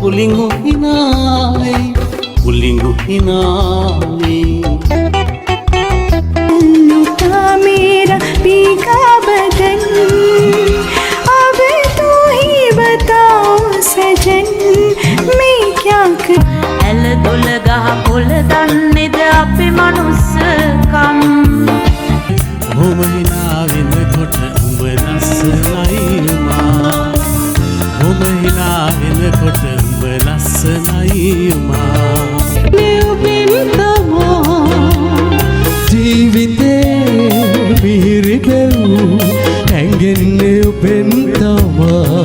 पुलिंगु हिनाले लुटा मेरा भीगा बदन अब तू ही बताओ सजन मैं क्या ඇල දොල ගහ පොළ දන්නේද අපි මනුස්සකම් ඔබ හිනා වෙනකොට උඹ ලස්සනයිමා ඔබ හිනා වෙනකොට උඹ ලස්සනයිමා ජීවිතේ මිහිරිබෙව් ඇඟෙන්නේ උපෙන් තමා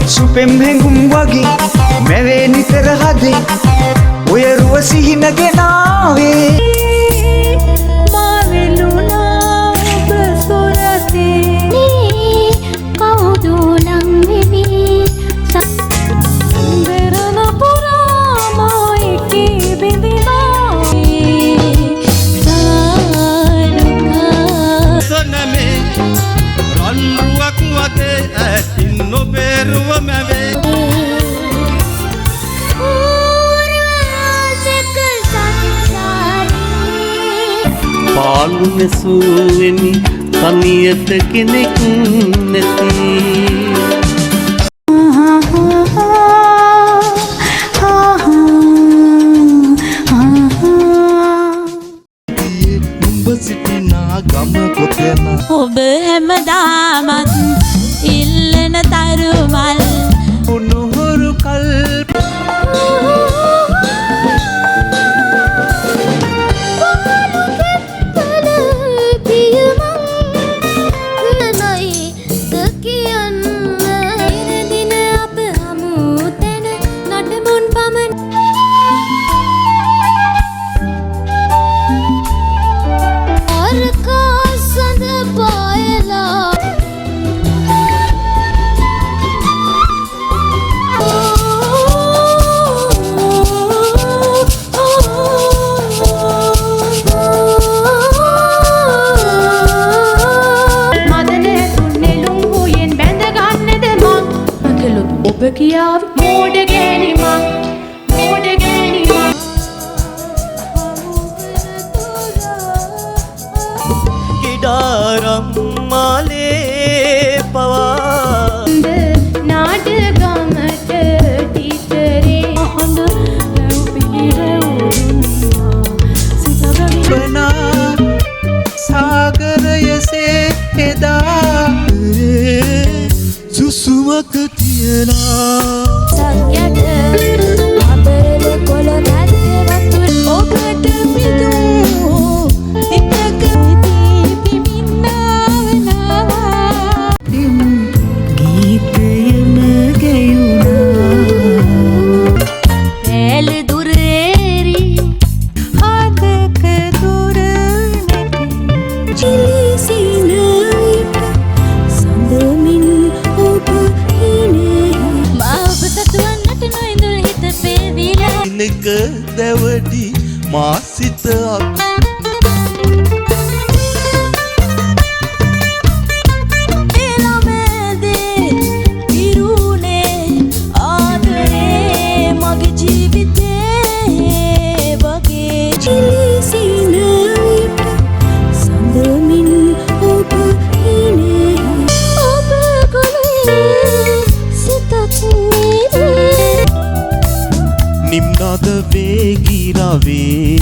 සුපෙම් හැඟුම් වගේ මැවේ නිතර හදේ ඔය රුව සිහිනගෙන ආවේ පාලු නැසුවෙනි තනියට කෙනෙක් නැති උඹ සිටිනා ගම කොතන ඔබ හැමදාමත් ඉල්ලන තරුමල් උණුහුරු කල්ප ඔබ කියාව මෝඩ ගෑනිමක් මෝඩ ගෑනිමක් කිඩාරම් මාලේ පවා නාටගමට ටිතරේ හොඳ බනා සාගරයසේ එදා සුසුමක තියනා සක්යට අපරල කොළ මැද්දේ වතුර ඔබට පිදූ හිතක පිමින්නාවනවා ගීතයම ගැයුණා පැල දුරේරි හදක දුර නැති චිලිසිනයිට සඳමින් ඔබ ඉනක දැවඩි මාසිත නිම්නද වේගිරවේ